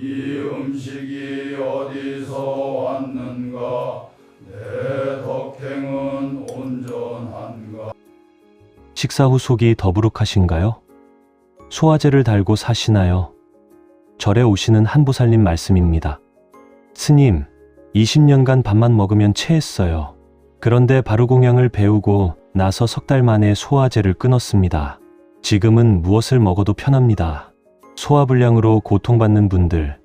이 음식이 어디서 왔는가? 내 덕행은 온전한가? 식사 후 속이 더부룩하신가요? 소화제를 달고 사시나요? 절에 오시는 한보살님 말씀입니다. 스님, 20년간 밥만 먹으면 체했어요. 그런데 바루공양을 배우고 나서 석 달 만에 소화제를 끊었습니다. 지금은 무엇을 먹어도 편합니다. 소화불량으로 고통받는 분들,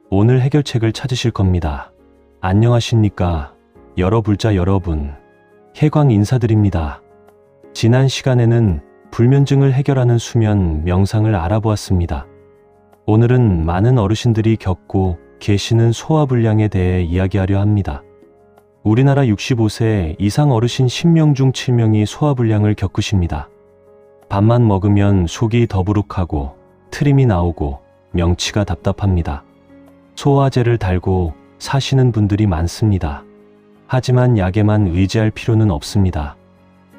오늘 해결책을 찾으실 겁니다. 안녕하십니까? 여러불자 여러분, 해광 인사드립니다. 지난 시간에는 불면증을 해결하는 수면, 명상을 알아보았습니다. 오늘은 많은 어르신들이 겪고 계시는 소화불량에 대해 이야기하려 합니다. 우리나라 65세 이상 어르신 10명 중 7명이 소화불량을 겪으십니다. 밥만 먹으면 속이 더부룩하고 트림이 나오고 명치가 답답합니다. 소화제를 달고 사시는 분들이 많습니다. 하지만 약에만 의지할 필요는 없습니다.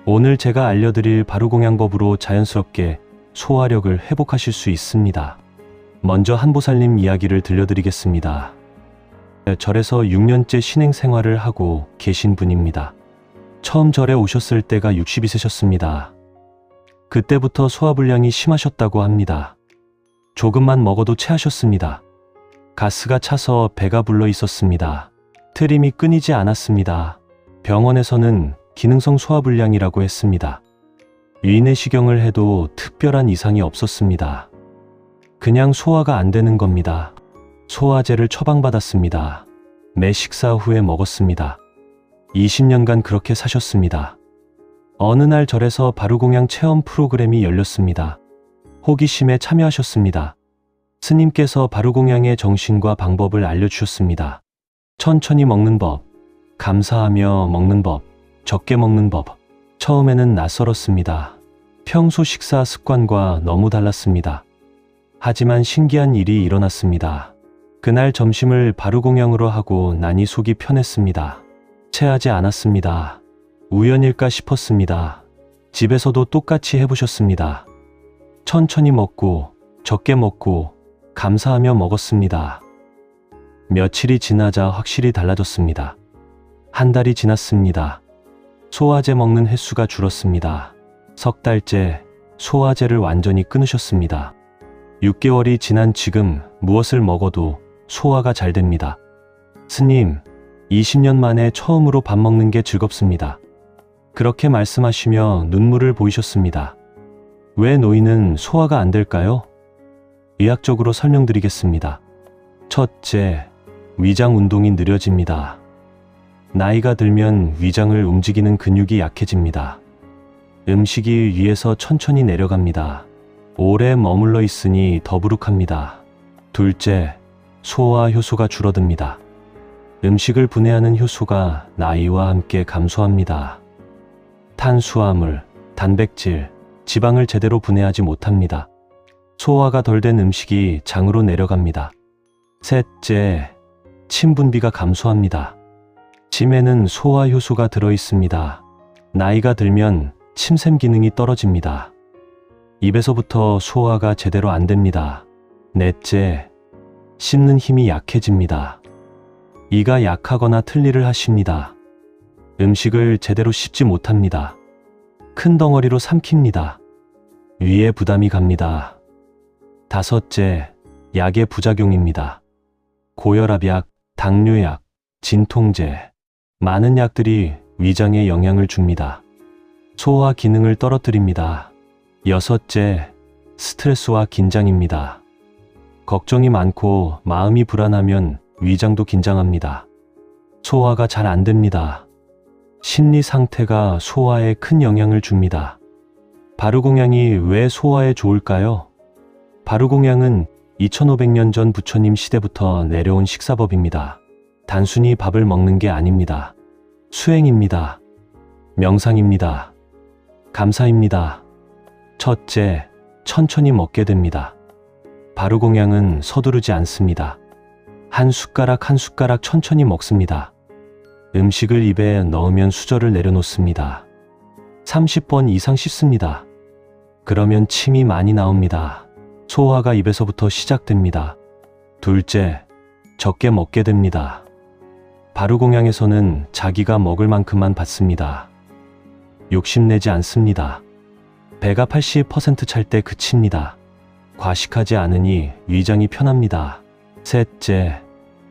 오늘 제가 알려드릴 바루공양법으로 자연스럽게 소화력을 회복하실 수 있습니다. 먼저 한보살님 이야기를 들려드리겠습니다. 절에서 6년째 신행 생활을 하고 계신 분입니다. 처음 절에 오셨을 때가 62세셨습니다. 그때부터 소화불량이 심하셨다고 합니다. 조금만 먹어도 체하셨습니다. 가스가 차서 배가 불러 있었습니다. 트림이 끊이지 않았습니다. 병원에서는 기능성 소화불량이라고 했습니다. 위내시경을 해도 특별한 이상이 없었습니다. 그냥 소화가 안 되는 겁니다. 소화제를 처방받았습니다. 매 식사 후에 먹었습니다. 20년간 그렇게 사셨습니다. 어느 날 절에서 바루공양 체험 프로그램이 열렸습니다. 호기심에 참여하셨습니다. 스님께서 바루공양의 정신과 방법을 알려주셨습니다. 천천히 먹는 법, 감사하며 먹는 법, 적게 먹는 법. 처음에는 낯설었습니다. 평소 식사 습관과 너무 달랐습니다. 하지만 신기한 일이 일어났습니다. 그날 점심을 바루공양으로 하고 나니 속이 편했습니다. 체하지 않았습니다. 우연일까 싶었습니다. 집에서도 똑같이 해보셨습니다. 천천히 먹고 적게 먹고 감사하며 먹었습니다. 며칠이 지나자 확실히 달라졌습니다. 한 달이 지났습니다. 소화제 먹는 횟수가 줄었습니다. 석 달째 소화제를 완전히 끊으셨습니다. 6개월이 지난 지금 무엇을 먹어도 소화가 잘 됩니다. 스님, 20년 만에 처음으로 밥 먹는 게 즐겁습니다. 그렇게 말씀하시며 눈물을 보이셨습니다. 왜 노인은 소화가 안 될까요? 의학적으로 설명드리겠습니다. 첫째, 위장 운동이 느려집니다. 나이가 들면 위장을 움직이는 근육이 약해집니다. 음식이 위에서 천천히 내려갑니다. 오래 머물러 있으니 더부룩합니다. 둘째, 소화 효소가 줄어듭니다. 음식을 분해하는 효소가 나이와 함께 감소합니다. 탄수화물, 단백질, 지방을 제대로 분해하지 못합니다. 소화가 덜 된 음식이 장으로 내려갑니다. 셋째, 침 분비가 감소합니다. 침에는 소화 효소가 들어 있습니다. 나이가 들면 침샘 기능이 떨어집니다. 입에서부터 소화가 제대로 안 됩니다. 넷째, 씹는 힘이 약해집니다. 이가 약하거나 틀니를 하십니다. 음식을 제대로 씹지 못합니다. 큰 덩어리로 삼킵니다. 위에 부담이 갑니다. 다섯째, 약의 부작용입니다. 고혈압약, 당뇨약, 진통제, 많은 약들이 위장에 영향을 줍니다. 소화 기능을 떨어뜨립니다. 여섯째, 스트레스와 긴장입니다. 걱정이 많고 마음이 불안하면 위장도 긴장합니다. 소화가 잘 안 됩니다. 심리 상태가 소화에 큰 영향을 줍니다. 바루공양이 왜 소화에 좋을까요? 바루공양은 2500년 전 부처님 시대부터 내려온 식사법입니다. 단순히 밥을 먹는 게 아닙니다. 수행입니다. 명상입니다. 감사입니다. 첫째, 천천히 먹게 됩니다. 바루공양은 서두르지 않습니다. 한 숟가락 한 숟가락 천천히 먹습니다. 음식을 입에 넣으면 수저를 내려놓습니다. 30번 이상 씹습니다. 그러면 침이 많이 나옵니다. 소화가 입에서부터 시작됩니다. 둘째, 적게 먹게 됩니다. 바루공양에서는 자기가 먹을 만큼만 받습니다. 욕심내지 않습니다. 배가 80% 찰 때 그칩니다. 과식하지 않으니 위장이 편합니다. 셋째,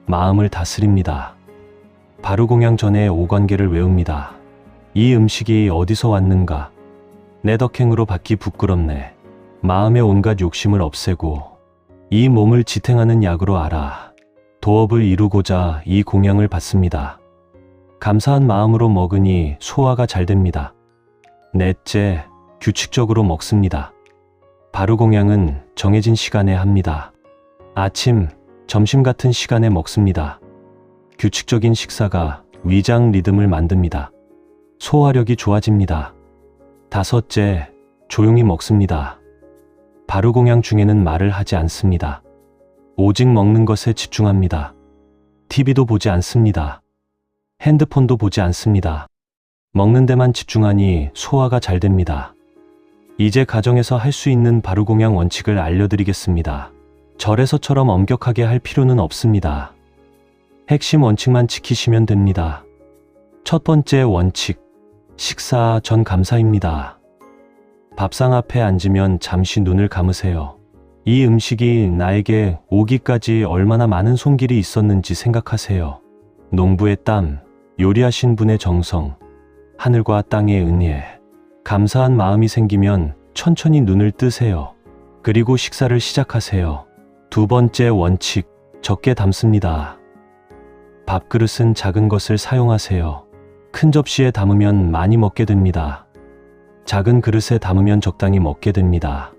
마음을 다스립니다. 바루공양 전에 오관계를 외웁니다. 이 음식이 어디서 왔는가? 내 덕행으로 받기 부끄럽네. 마음의 온갖 욕심을 없애고 이 몸을 지탱하는 약으로 알아. 도업을 이루고자 이 공양을 받습니다. 감사한 마음으로 먹으니 소화가 잘 됩니다. 넷째, 규칙적으로 먹습니다. 바루공양은 정해진 시간에 합니다. 아침, 점심 같은 시간에 먹습니다. 규칙적인 식사가 위장 리듬을 만듭니다. 소화력이 좋아집니다. 다섯째, 조용히 먹습니다. 바루공양 중에는 말을 하지 않습니다. 오직 먹는 것에 집중합니다. TV도 보지 않습니다. 핸드폰도 보지 않습니다. 먹는 데만 집중하니 소화가 잘 됩니다. 이제 가정에서 할 수 있는 바루공양 원칙을 알려드리겠습니다. 절에서처럼 엄격하게 할 필요는 없습니다. 핵심 원칙만 지키시면 됩니다. 첫 번째 원칙, 식사 전 감사입니다. 밥상 앞에 앉으면 잠시 눈을 감으세요. 이 음식이 나에게 오기까지 얼마나 많은 손길이 있었는지 생각하세요. 농부의 땀, 요리하신 분의 정성, 하늘과 땅의 은혜, 감사한 마음이 생기면 천천히 눈을 뜨세요. 그리고 식사를 시작하세요. 두 번째 원칙, 적게 담습니다. 밥그릇은 작은 것을 사용하세요. 큰 접시에 담으면 많이 먹게 됩니다. 작은 그릇에 담으면 적당히 먹게 됩니다.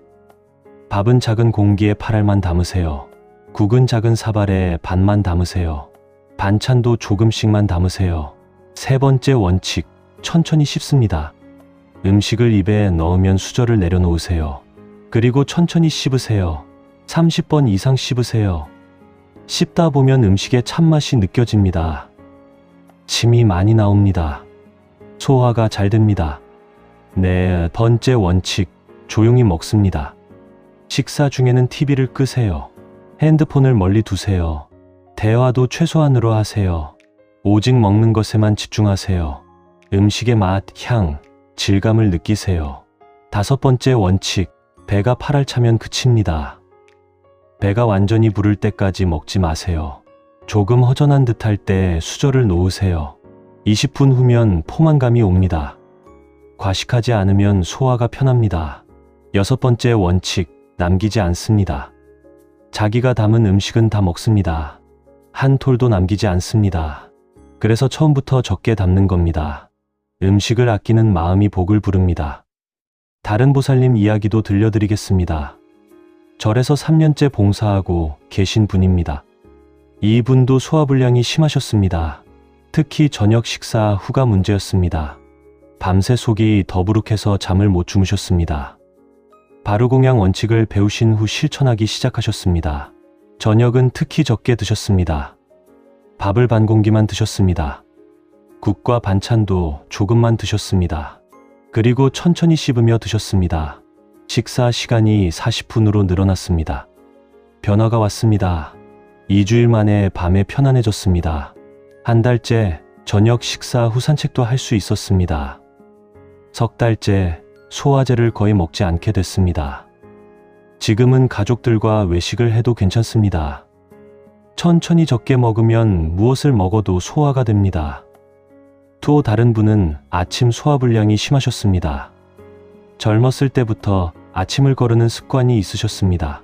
밥은 작은 공기에 8알만 담으세요. 국은 작은 사발에 반만 담으세요. 반찬도 조금씩만 담으세요. 세 번째 원칙, 천천히 씹습니다. 음식을 입에 넣으면 수저를 내려놓으세요. 그리고 천천히 씹으세요. 30번 이상 씹으세요. 씹다 보면 음식의 참맛이 느껴집니다. 침이 많이 나옵니다. 소화가 잘 됩니다. 네 번째 원칙, 조용히 먹습니다. 식사 중에는 TV를 끄세요. 핸드폰을 멀리 두세요. 대화도 최소한으로 하세요. 오직 먹는 것에만 집중하세요. 음식의 맛, 향, 질감을 느끼세요. 다섯 번째 원칙, 배가 8알 차면 그칩니다. 배가 완전히 부를 때까지 먹지 마세요. 조금 허전한 듯할 때 수저를 놓으세요. 20분 후면 포만감이 옵니다. 과식하지 않으면 소화가 편합니다. 여섯 번째 원칙, 남기지 않습니다. 자기가 담은 음식은 다 먹습니다. 한 톨도 남기지 않습니다. 그래서 처음부터 적게 담는 겁니다. 음식을 아끼는 마음이 복을 부릅니다. 다른 보살님 이야기도 들려드리겠습니다. 절에서 3년째 봉사하고 계신 분입니다. 이분도 소화불량이 심하셨습니다. 특히 저녁 식사 후가 문제였습니다. 밤새 속이 더부룩해서 잠을 못 주무셨습니다. 바루공양 원칙을 배우신 후 실천하기 시작하셨습니다. 저녁은 특히 적게 드셨습니다. 밥을 반 공기만 드셨습니다. 국과 반찬도 조금만 드셨습니다. 그리고 천천히 씹으며 드셨습니다. 식사 시간이 40분으로 늘어났습니다. 변화가 왔습니다. 2주일 만에 밤에 편안해졌습니다. 한 달째 저녁 식사 후 산책도 할 수 있었습니다. 석 달째 소화제를 거의 먹지 않게 됐습니다. 지금은 가족들과 외식을 해도 괜찮습니다. 천천히 적게 먹으면 무엇을 먹어도 소화가 됩니다. 또 다른 분은 아침 소화불량이 심하셨습니다. 젊었을 때부터 아침을 거르는 습관이 있으셨습니다.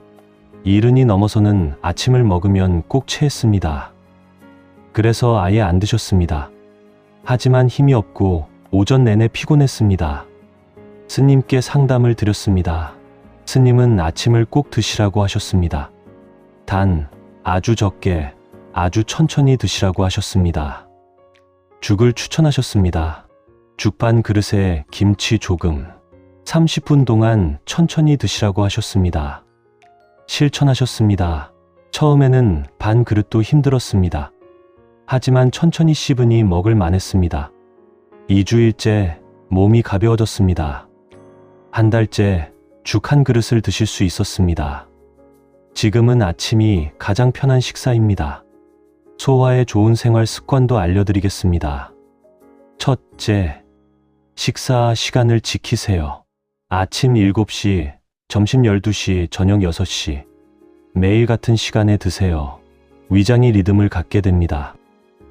70이 넘어서는 아침을 먹으면 꼭 체했습니다. 그래서 아예 안 드셨습니다. 하지만 힘이 없고 오전 내내 피곤했습니다. 스님께 상담을 드렸습니다. 스님은 아침을 꼭 드시라고 하셨습니다. 단 아주 적게, 아주 천천히 드시라고 하셨습니다. 죽을 추천하셨습니다. 죽 반 그릇에 김치 조금, 30분 동안 천천히 드시라고 하셨습니다. 실천하셨습니다. 처음에는 반 그릇도 힘들었습니다. 하지만 천천히 씹으니 먹을 만했습니다. 2주일째 몸이 가벼워졌습니다. 한 달째 죽 한 그릇을 드실 수 있었습니다. 지금은 아침이 가장 편한 식사입니다. 소화에 좋은 생활 습관도 알려드리겠습니다. 첫째, 식사 시간을 지키세요. 아침 7시, 점심 12시, 저녁 6시. 매일 같은 시간에 드세요. 위장이 리듬을 갖게 됩니다.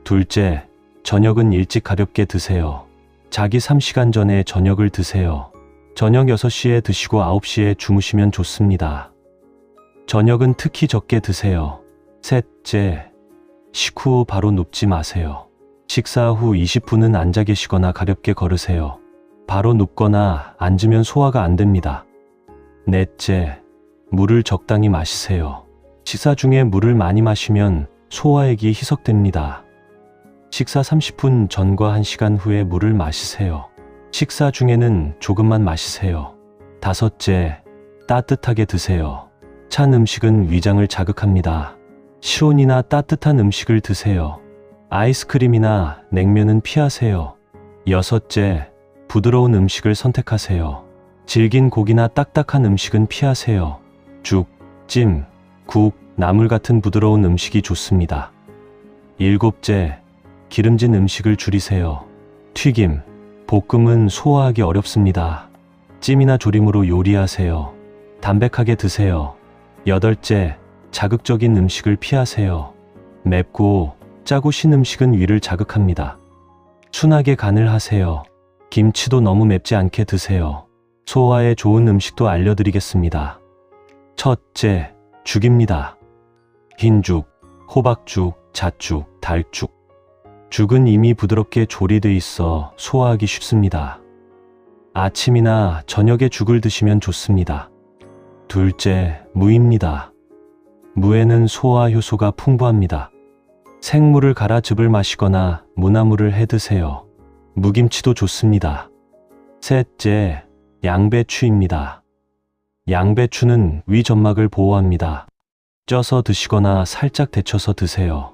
둘째, 저녁은 일찍 가볍게 드세요. 자기 3시간 전에 저녁을 드세요. 저녁 6시에 드시고 9시에 주무시면 좋습니다. 저녁은 특히 적게 드세요. 셋째, 식후 바로 눕지 마세요. 식사 후 20분은 앉아 계시거나 가볍게 걸으세요. 바로 눕거나 앉으면 소화가 안 됩니다. 넷째, 물을 적당히 마시세요. 식사 중에 물을 많이 마시면 소화액이 희석됩니다. 식사 30분 전과 1시간 후에 물을 마시세요. 식사 중에는 조금만 마시세요. 다섯째, 따뜻하게 드세요. 찬 음식은 위장을 자극합니다. 시원이나 따뜻한 음식을 드세요. 아이스크림이나 냉면은 피하세요. 여섯째, 부드러운 음식을 선택하세요. 질긴 고기나 딱딱한 음식은 피하세요. 죽, 찜, 국, 나물 같은 부드러운 음식이 좋습니다. 일곱째, 기름진 음식을 줄이세요. 튀김, 볶음은 소화하기 어렵습니다. 찜이나 조림으로 요리하세요. 담백하게 드세요. 여덟째, 자극적인 음식을 피하세요. 맵고 짜고 신 음식은 위를 자극합니다. 순하게 간을 하세요. 김치도 너무 맵지 않게 드세요. 소화에 좋은 음식도 알려드리겠습니다. 첫째, 죽입니다. 흰죽, 호박죽, 잣죽, 달죽. 죽은 이미 부드럽게 조리돼 있어 소화하기 쉽습니다. 아침이나 저녁에 죽을 드시면 좋습니다. 둘째, 무입니다. 무에는 소화 효소가 풍부합니다. 생무를 갈아 즙을 마시거나 무나물을 해 드세요. 무김치도 좋습니다. 셋째, 양배추입니다. 양배추는 위 점막을 보호합니다. 쪄서 드시거나 살짝 데쳐서 드세요.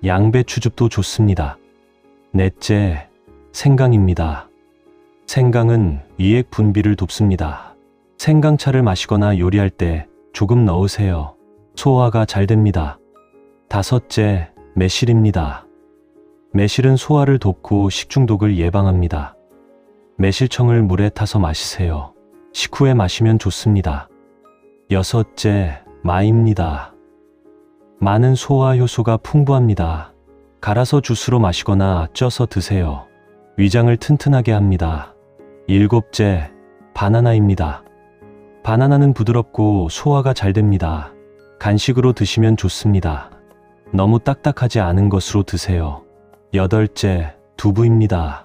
양배추즙도 좋습니다. 넷째, 생강입니다. 생강은 위액 분비를 돕습니다. 생강차를 마시거나 요리할 때 조금 넣으세요. 소화가 잘 됩니다. 다섯째, 매실입니다. 매실은 소화를 돕고 식중독을 예방합니다. 매실청을 물에 타서 마시세요. 식후에 마시면 좋습니다. 여섯째, 마입니다. 마는 소화 효소가 풍부합니다. 갈아서 주스로 마시거나 쪄서 드세요. 위장을 튼튼하게 합니다. 일곱째, 바나나입니다. 바나나는 부드럽고 소화가 잘 됩니다. 간식으로 드시면 좋습니다. 너무 딱딱하지 않은 것으로 드세요. 여덟째, 두부입니다.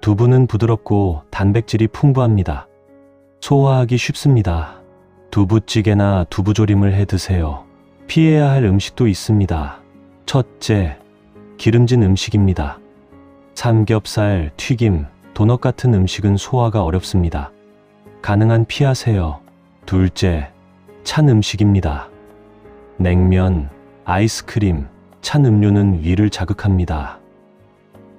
두부는 부드럽고 단백질이 풍부합니다. 소화하기 쉽습니다. 두부찌개나 두부조림을 해 드세요. 피해야 할 음식도 있습니다. 첫째, 기름진 음식입니다. 삼겹살, 튀김, 도넛 같은 음식은 소화가 어렵습니다. 가능한 피하세요. 둘째, 찬 음식입니다. 냉면, 아이스크림, 찬 음료는 위를 자극합니다.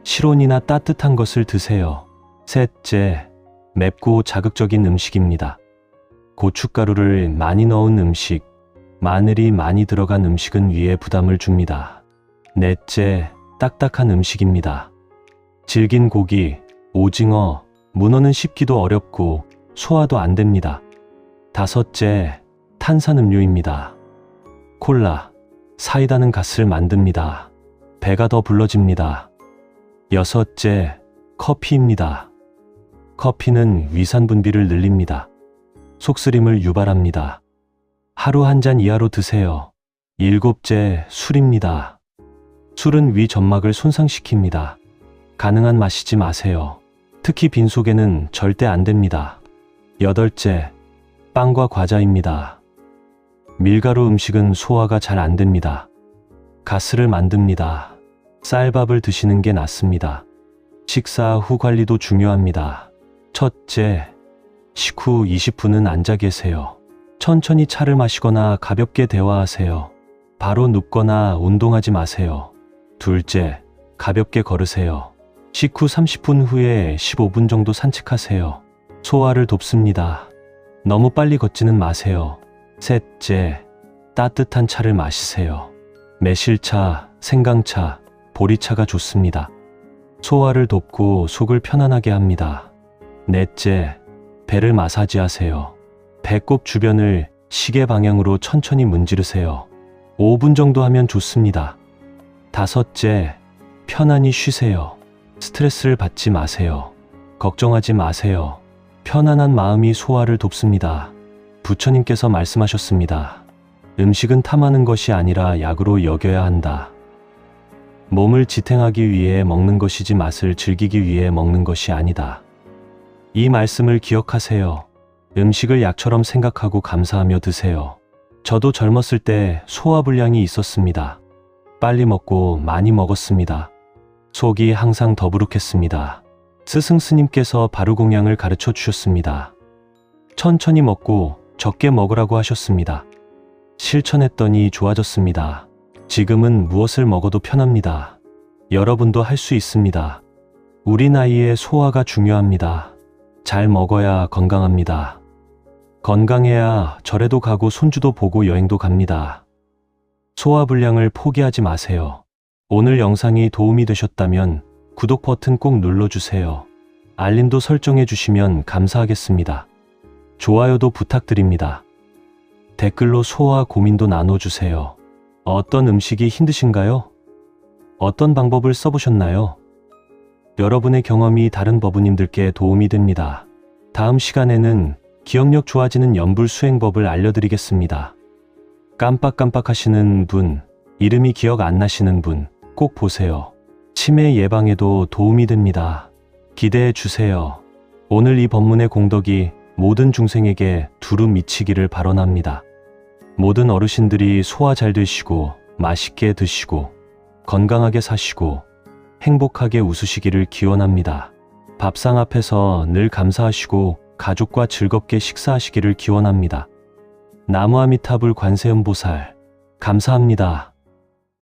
실온이나 따뜻한 것을 드세요. 셋째, 맵고 자극적인 음식입니다. 고춧가루를 많이 넣은 음식, 마늘이 많이 들어간 음식은 위에 부담을 줍니다. 넷째, 딱딱한 음식입니다. 질긴 고기, 오징어, 문어는 씹기도 어렵고 소화도 안 됩니다. 다섯째, 탄산음료입니다. 콜라, 사이다는 가스를 만듭니다. 배가 더 불러집니다. 여섯째, 커피입니다. 커피는 위산 분비를 늘립니다. 속쓰림을 유발합니다. 하루 한 잔 이하로 드세요. 일곱째, 술입니다. 술은 위 점막을 손상시킵니다. 가능한 마시지 마세요. 특히 빈속에는 절대 안 됩니다. 여덟째, 빵과 과자입니다. 밀가루 음식은 소화가 잘 안 됩니다. 가스를 만듭니다. 쌀밥을 드시는 게 낫습니다. 식사 후 관리도 중요합니다. 첫째, 식후 20분은 앉아 계세요. 천천히 차를 마시거나 가볍게 대화하세요. 바로 눕거나 운동하지 마세요. 둘째, 가볍게 걸으세요. 식후 30분 후에 15분 정도 산책하세요. 소화를 돕습니다. 너무 빨리 걷지는 마세요. 셋째, 따뜻한 차를 마시세요. 매실차, 생강차, 보리차가 좋습니다. 소화를 돕고 속을 편안하게 합니다. 넷째, 배를 마사지하세요. 배꼽 주변을 시계 방향으로 천천히 문지르세요. 5분 정도 하면 좋습니다. 다섯째, 편안히 쉬세요. 스트레스를 받지 마세요. 걱정하지 마세요. 편안한 마음이 소화를 돕습니다. 부처님께서 말씀하셨습니다. 음식은 탐하는 것이 아니라 약으로 여겨야 한다. 몸을 지탱하기 위해 먹는 것이지 맛을 즐기기 위해 먹는 것이 아니다. 이 말씀을 기억하세요. 음식을 약처럼 생각하고 감사하며 드세요. 저도 젊었을 때 소화불량이 있었습니다. 빨리 먹고 많이 먹었습니다. 속이 항상 더부룩했습니다. 스승 스님께서 바루공양을 가르쳐 주셨습니다. 천천히 먹고 적게 먹으라고 하셨습니다. 실천했더니 좋아졌습니다. 지금은 무엇을 먹어도 편합니다. 여러분도 할 수 있습니다. 우리 나이에 소화가 중요합니다. 잘 먹어야 건강합니다. 건강해야 절에도 가고 손주도 보고 여행도 갑니다. 소화불량을 포기하지 마세요. 오늘 영상이 도움이 되셨다면 구독 버튼 꼭 눌러주세요. 알림도 설정해 주시면 감사하겠습니다. 좋아요도 부탁드립니다. 댓글로 소화 고민도 나눠주세요. 어떤 음식이 힘드신가요? 어떤 방법을 써보셨나요? 여러분의 경험이 다른 법우님들께 도움이 됩니다. 다음 시간에는 기억력 좋아지는 연불수행법을 알려드리겠습니다. 깜빡깜빡 하시는 분, 이름이 기억 안 나시는 분, 꼭 보세요. 치매 예방에도 도움이 됩니다. 기대해 주세요. 오늘 이 법문의 공덕이 모든 중생에게 두루 미치기를 발언합니다. 모든 어르신들이 소화 잘 되시고 맛있게 드시고 건강하게 사시고 행복하게 웃으시기를 기원합니다. 밥상 앞에서 늘 감사하시고 가족과 즐겁게 식사하시기를 기원합니다. 나무아미타불 관세음보살 감사합니다.